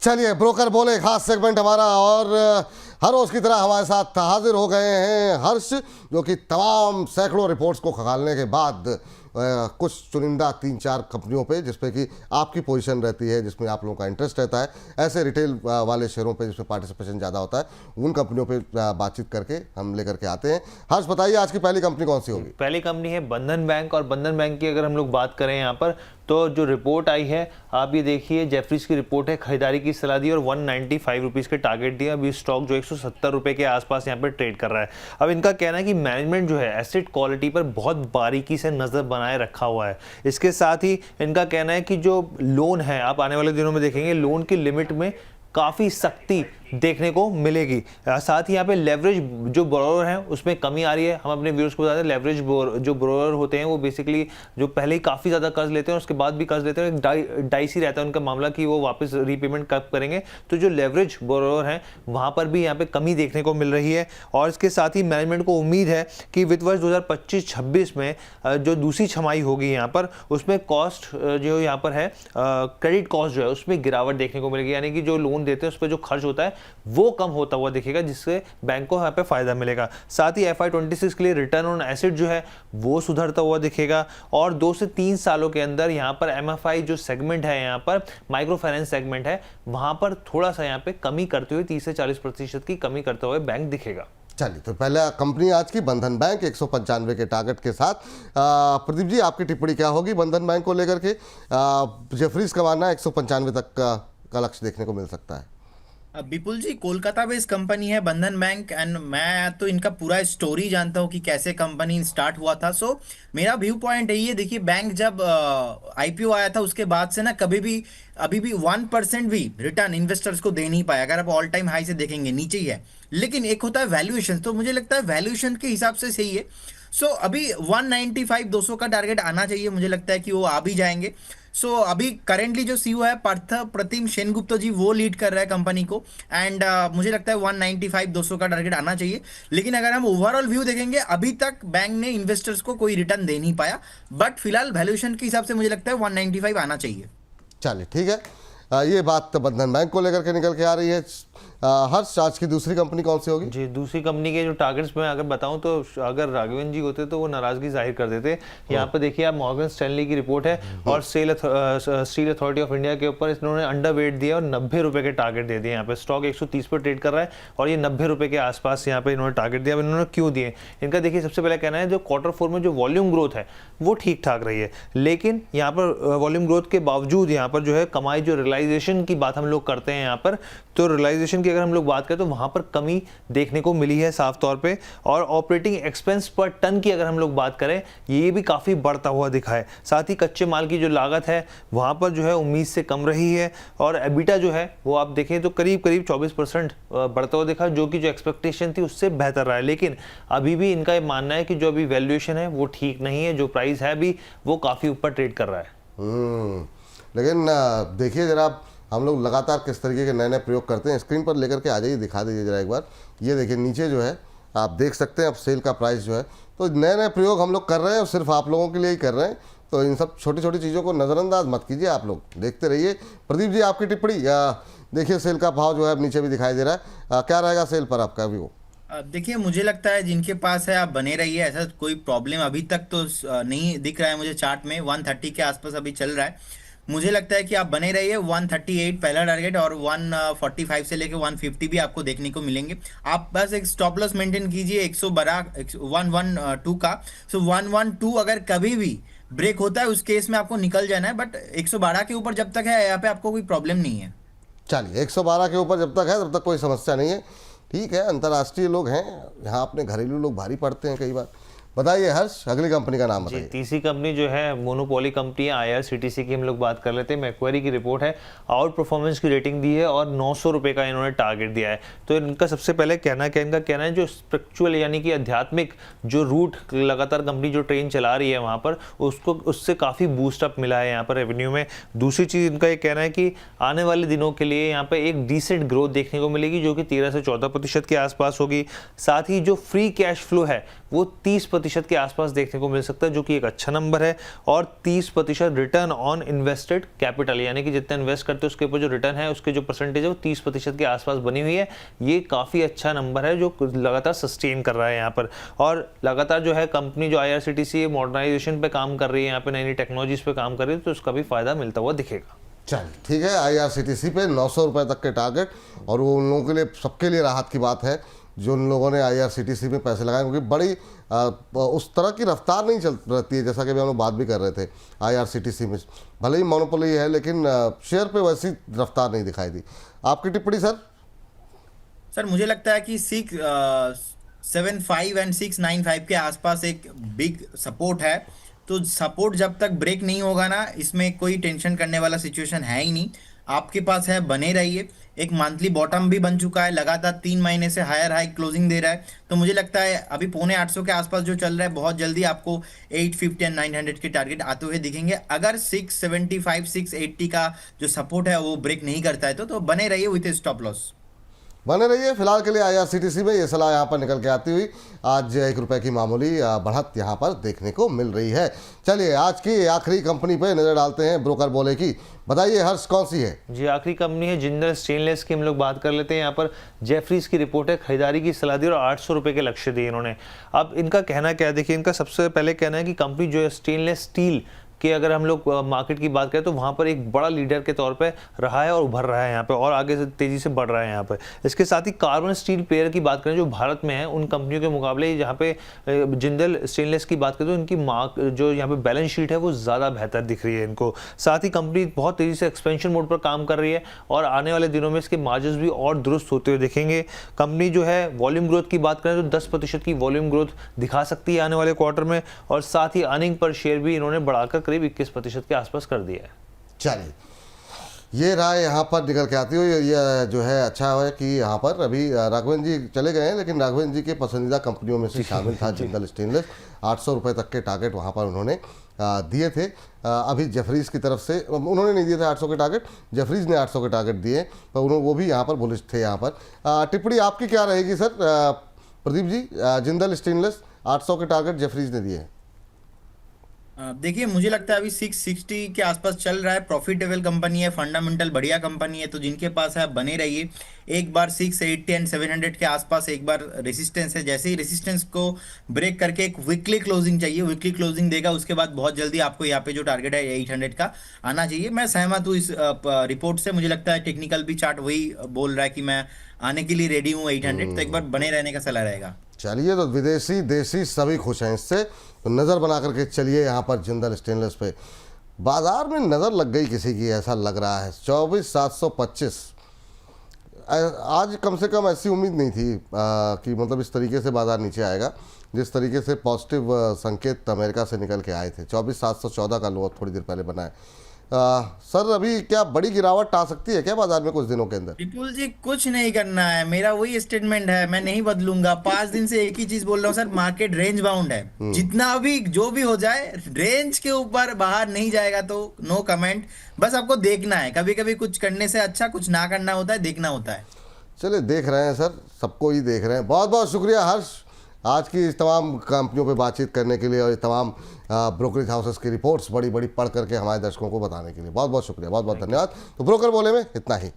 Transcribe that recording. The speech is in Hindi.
चलिए, ब्रोकर बोले खास सेगमेंट हमारा, और हर रोज की तरह हमारे साथ हाजिर हो गए हैं हर्ष, जो कि तमाम सैकड़ों रिपोर्ट्स को खंगालने के बाद कुछ चुनिंदा 3-4 कंपनियों पे जिसपे कि आपकी पोजीशन रहती है, जिसमें आप लोगों का इंटरेस्ट रहता है, ऐसे रिटेल वाले शेयरों पे जिसमें पार्टिसिपेशन ज़्यादा होता है, उन कंपनियों पे बातचीत करके हम लेकर के आते हैं। हर्ष, बताइए आज की पहली कंपनी कौन सी होगी? पहली कंपनी है बंधन बैंक, और बंधन बैंक की अगर हम लोग बात करें यहाँ पर तो जो रिपोर्ट आई है, आप ये देखिए, जेफरीज की रिपोर्ट है, खरीदारी की सलाह दी और 195 रुपीज़ के टारगेट दिया। अभी स्टॉक जो 170 रुपये के आसपास यहाँ पर ट्रेड कर रहा है। अब इनका कहना है कि मैनेजमेंट जो है एसेट क्वालिटी पर बहुत बारीकी से नज़र बनाए रखा हुआ है। इसके साथ ही इनका कहना है कि जो लोन है, आप आने वाले दिनों में देखेंगे लोन की लिमिट में काफ़ी सख्ती देखने को मिलेगी। साथ ही यहाँ पे लेवरेज जो बोरोवर है उसमें कमी आ रही है। हम अपने व्यूअर्स को बता दें, लेवरेज जो बोरोवर होते हैं वो बेसिकली जो पहले ही काफ़ी ज़्यादा कर्ज लेते हैं और उसके बाद भी कर्ज लेते हैं, एक डाइसी रहता है उनका मामला कि वो वापस रीपेमेंट कब करेंगे। तो जो लेवरेज बोरोवर हैं वहाँ पर भी यहाँ पे कमी देखने को मिल रही है। और इसके साथ ही मैनेजमेंट को उम्मीद है कि वित्त वर्ष 2025-26 में जो दूसरी छमाही होगी यहाँ पर, उसमें कॉस्ट जो यहाँ पर है, क्रेडिट कॉस्ट जो है उसमें गिरावट देखने को मिलेगी। यानी कि जो लोन देते हैं उस पर जो खर्च होता है वो कम होता हुआ दिखेगा, जिससे बैंक को यहाँ पे फायदा मिलेगा। साथ ही FY26 के लिए रिटर्न ऑन एसेट जो है वो सुधरता हुआ दिखेगा। और 2 से 3 सालों के अंदर यहाँ पर MFI जो सेगमेंट है, यहाँ पर माइक्रो फाइनेंस सेगमेंट है, वहां पर थोड़ा सा यहाँ पे कमी करते हुए 30 से 40% की कमी करते हुए बैंक दिखेगा। चलिए, तो पहला कंपनी आज की बंधन बैंक 195 के टारगेट के साथ। प्रदीप जी, आपकी टिप्पणी क्या होगी बंधन बैंक को लेकर के? जेफरीज का मानना 195 तक का लक्ष्य देखने को मिल सकता है। विपुल जी, कोलकाता बेस्ड कंपनी है बंधन बैंक, एंड मैं तो इनका पूरा स्टोरी जानता हूँ कि कैसे कंपनी स्टार्ट हुआ था। सो मेरा व्यू पॉइंट यही है, देखिए बैंक जब IPO आया था उसके बाद से ना अभी भी 1% भी रिटर्न इन्वेस्टर्स को दे नहीं पाया। अगर आप ऑल टाइम हाई से देखेंगे नीचे ही है, लेकिन एक होता है वैल्यूएशन, तो मुझे लगता है वैल्यूएशन के हिसाब से सही है। सो अभी 195-200 का टारगेट आना चाहिए, मुझे लगता है कि वो आ भी जाएंगे। सो अभी करेंटली जो CEO है पार्थ प्रतिम सेनगुप्ता जी, वो लीड कर रहा है कंपनी को, एंड मुझे लगता है 195-200 का टारगेट आना चाहिए। लेकिन अगर हम ओवरऑल व्यू देखेंगे, अभी तक बैंक ने इन्वेस्टर्स को कोई रिटर्न दे नहीं पाया, बट फिलहाल वैल्यूएशन के हिसाब से मुझे लगता है 195 आना चाहिए। चलिए, ठीक है, ये बात बंधन बैंक को लेकर के निकल के आ रही है। हर्ष, आज की दूसरी कंपनी कौन सी होगी? जी, दूसरी कंपनी के जो टारगेट्स में अगर बताऊं तो अगर राघवन जी होते तो वो नाराजगी जाहिर कर देते। यहाँ पर देखिए आप, मॉर्गन स्टैनली की रिपोर्ट है और स्टील अथॉरिटी ऑफ इंडिया के ऊपर इन्होंने अंडरवेट दिया और 90 रुपये के टारगेट दे दिए। यहाँ पे स्टॉक 130 पर ट्रेड कर रहा है और ये 90 रुपये के आसपास यहाँ पे इन्होंने टारगेट दिया। इन्होंने क्यों दिए? इनका देखिए, सबसे पहले कहना है जो Q4 में जो वॉल्यूम ग्रोथ है वो ठीक ठाक रही है, लेकिन यहाँ पर वॉल्यूम ग्रोथ के बावजूद यहाँ पर जो है कमाई, जो रियलाइजेशन की बात हम लोग करते हैं यहाँ पर, तो रियलाइजेशन की अगर हम लोग बात करें तो वहां पर कमी देखने को मिली है साफ तौर पे। और ऑपरेटिंग एक्सपेंस पर टन की अगर हम लोग बात करें, ये भी काफ़ी बढ़ता हुआ दिखा है। साथ ही कच्चे माल की जो लागत है वहां पर जो है उम्मीद से कम रही है। और एबिटा जो है वो आप देखें तो करीब 24% बढ़ता हुआ दिखा, जो कि जो एक्सपेक्टेशन थी उससे बेहतर रहा है। लेकिन अभी भी इनका ये मानना है कि जो अभी वैल्यूएशन है वो ठीक नहीं है, जो प्राइस है अभी वो काफ़ी ऊपर ट्रेड कर रहा है। लेकिन देखिए जरा, हम लोग लगातार किस तरीके के नए नए प्रयोग करते हैं। स्क्रीन पर लेकर के आ जाइए, दिखा दीजिए जरा एक बार। ये देखिए नीचे जो है आप देख सकते हैं अब सेल का प्राइस जो है, तो नए नए प्रयोग हम लोग कर रहे हैं और सिर्फ आप लोगों के लिए ही कर रहे हैं। तो इन सब छोटी छोटी चीज़ों को नज़रअंदाज मत कीजिए, आप लोग देखते रहिए। प्रदीप जी, आपकी टिप्पणी। देखिए सेल का भाव जो है नीचे भी दिखाई दे रहा है, क्या रहेगा सेल पर आपका व्यू? देखिए, मुझे लगता है जिनके पास है आप बने रहिए, ऐसा कोई प्रॉब्लम अभी तक तो नहीं दिख रहा है मुझे। चार्ट में 130 के आसपास अभी चल रहा है। मुझे लगता है कि आप बने रहिए। 138 पहला टारगेट और 145 से लेके 150 भी आपको देखने को मिलेंगे। आप बस एक स्टॉप लॉस मेंटेन कीजिए 112 का। सो 112 अगर कभी भी ब्रेक होता है उस केस में आपको निकल जाना है, बट 112 के ऊपर जब तक है यहाँ पे आपको कोई प्रॉब्लम नहीं है। चलिए, 112 के ऊपर जब तक है तब तक कोई समस्या नहीं है। ठीक है, अंतर्राष्ट्रीय लोग हैं, यहाँ अपने घरेलू लोग भारी पड़ते हैं कई बार। बताइए हर्ष, अगली कंपनी का नाम बताइए। तीसरी कंपनी जो है मोनोपोली कंपनी है, IRCTC की हम लोग बात कर लेते हैं। मैक्वेरी की रिपोर्ट है, आउट परफॉर्मेंस की रेटिंग दी है और 900 रुपये का इन्होंने टारगेट दिया है। तो इनका सबसे पहले कहना क्या, इनका कहना है जो स्पिरिचुअल यानी कि आध्यात्मिक जो रूट लगातार कंपनी जो ट्रेन चला रही है वहाँ पर, उससे काफ़ी बूस्टअप मिला है यहाँ पर रेवेन्यू में। दूसरी चीज़ इनका ये कहना है कि आने वाले दिनों के लिए यहाँ पर एक डिसेंट ग्रोथ देखने को मिलेगी, जो कि 13 से 14% के आसपास होगी। साथ ही जो फ्री कैश फ्लो है वो 30% के आसपास देखने को मिल सकता है, जो कि एक अच्छा नंबर है। और 30% रिटर्न ऑन इन्वेस्टेड कैपिटल, यानी कि जितना इन्वेस्ट करते हैं उसके ऊपर जो रिटर्न है उसके जो परसेंटेज है वो 30% के आसपास बनी हुई है। ये काफ़ी अच्छा नंबर है जो लगातार सस्टेन कर रहा है यहाँ पर। और लगातार जो है कंपनी जो IRCTC है मॉडर्नाइजेशन पे काम कर रही है, यहाँ पे नई नई टेक्नोलॉजीज पे काम कर रही है, तो उसका भी फायदा मिलता हुआ दिखेगा। चल ठीक है, IRCTC पे 900 रुपये तक के टारगेट, और वो उन लोगों के लिए, सबके लिए राहत की बात है जो उन लोगों ने IRCTC में पैसे लगाए, क्योंकि बड़ी उस तरह की रफ्तार नहीं चल रहती है, जैसा कि हम लोग बात भी कर रहे थे। IRCTC में भले ही मोनोपोली है लेकिन शेयर पे वैसी रफ्तार नहीं दिखाई दी। आपकी टिप्पणी सर? सर मुझे लगता है कि 675 एंड 695 के आसपास एक बिग सपोर्ट है। तो सपोर्ट जब तक ब्रेक नहीं होगा ना, इसमें कोई टेंशन करने वाला सिचुएशन है ही नहीं। आपके पास है, बने रहिए। एक मंथली बॉटम भी बन चुका है, लगातार 3 महीने से हायर हाई क्लोजिंग दे रहा है। तो मुझे लगता है अभी 750 के आसपास जो चल रहा है, बहुत जल्दी आपको 850 एंड 900 के टारगेट आते हुए दिखेंगे। अगर 675 680 का जो सपोर्ट है वो ब्रेक नहीं करता है तो बने रहिए विथ स्टॉप लॉस। बने रहिए। फिलहाल के लिए IRCTC में ये सलाह यहाँ पर निकल के आती हुई आज 1 रुपये की मामूली बढ़त यहाँ पर देखने को मिल रही है। चलिए आज की आखिरी कंपनी पे नज़र डालते हैं, ब्रोकर बोले की। बताइए हर्ष, कौन सी है? जी आखिरी कंपनी है जिंदल स्टेनलेस की हम लोग बात कर लेते हैं। यहाँ पर जेफरीज की रिपोर्ट है, खरीदारी की सलाह दी और 800 रुपये के लक्ष्य दिए इन्होंने। अब इनका कहना क्या है, देखिए इनका सबसे पहले कहना है कि कंपनी जो है स्टेनलेस स्टील कि अगर हम लोग मार्केट की बात करें तो वहाँ पर एक बड़ा लीडर के तौर पे रहा है और उभर रहा है यहाँ पे, और आगे से तेज़ी से बढ़ रहा है यहाँ पे। इसके साथ ही कार्बन स्टील प्लेयर की बात करें जो भारत में है, उन कंपनियों के मुकाबले जहाँ पे जिंदल स्टेनलेस की बात करें तो इनकी जो यहाँ पे बैलेंस शीट है वो ज़्यादा बेहतर दिख रही है इनको। साथ ही कंपनी बहुत तेज़ी से एक्सपेंशन मोड पर काम कर रही है और आने वाले दिनों में इसके मार्जिन भी और दुरुस्त होते हुए दिखेंगे। कंपनी जो है वॉल्यूम ग्रोथ की बात करें तो 10% की वॉल्यूम ग्रोथ दिखा सकती है आने वाले क्वार्टर में, और साथ ही अर्निंग पर शेयर भी इन्होंने बढ़ाकर करीब 21% के आसपास कर दिया है। चलिए ये राय यहाँ पर निकल के आती हुई, ये जो है अच्छा है कि यहाँ पर अभी राघवेंद्र जी चले गए हैं, लेकिन राघवेंद्र जी के पसंदीदा कंपनियों में से शामिल था जिंदल स्टेनलेस। 800 रुपये तक के टारगेट वहाँ पर उन्होंने दिए थे। अभी जेफरीज की तरफ से उन्होंने नहीं दिए थे 800 के टारगेट, जेफरीज ने 800 के टारगेट दिए, पर उन्होंने वो भी यहाँ पर बुलिश थे। यहाँ पर टिप्पणी आपकी क्या रहेगी सर? प्रदीप जी, जिंदल स्टेनलेस 800 के टारगेट जेफरीज ने दिए। देखिए मुझे लगता है अभी 660 के आसपास चल रहा है। प्रॉफिटेबल कंपनी है, फंडामेंटल बढ़िया कंपनी है, तो जिनके पास है बने रहिए। एक बार 680 एंड 700 के आसपास एक बार रेसिस्टेंस है, जैसे ही रेसिस्टेंस को ब्रेक करके एक वीकली क्लोजिंग चाहिए, वीकली क्लोजिंग देगा उसके बाद बहुत जल्दी आपको यहाँ पे जो टारगेट है 800 का आना चाहिए। मैं सहमत हूँ इस रिपोर्ट से। मुझे लगता है टेक्निकल भी चार्ट वही बोल रहा है कि मैं आने के लिए रेडी हूँ 800, तो एक बार बने रहने का सलाह रहेगा। चलिए तो विदेशी देसी सभी खुश हैं इससे, तो नज़र बना करके चलिए यहाँ पर जिंदल स्टेनलेस पे। बाजार में नज़र लग गई किसी की, ऐसा लग रहा है 24,725। आज कम से कम ऐसी उम्मीद नहीं थी कि मतलब इस तरीके से बाजार नीचे आएगा, जिस तरीके से पॉजिटिव संकेत अमेरिका से निकल के आए थे। 24,714 का लो थोड़ी देर पहले बना है। सर अभी क्या बड़ी गिरावट आ सकती है क्या बाजार में कुछ दिनों के अंदर? विपुल जी कुछ नहीं करना है, मेरा वही स्टेटमेंट है, मैं नहीं बदलूंगा। 5 दिन से एक ही चीज बोल रहा हूँ सर, मार्केट रेंज बाउंड है। जितना भी जो भी हो जाए रेंज के ऊपर बाहर नहीं जाएगा तो नो कमेंट। बस आपको देखना है, कभी कभी कुछ करने से अच्छा कुछ ना करना होता है, देखना होता है। चलिए देख रहे हैं सर, सबको ही देख रहे हैं। बहुत बहुत शुक्रिया हर्ष आज की इस तमाम कंपनियों पे बातचीत करने के लिए और तमाम ब्रोकरेज हाउसेस की रिपोर्ट्स बड़ी बड़ी पढ़ करके हमारे दर्शकों को बताने के लिए बहुत बहुत शुक्रिया, बहुत बहुत धन्यवाद। तो ब्रोकर बोले में इतना ही।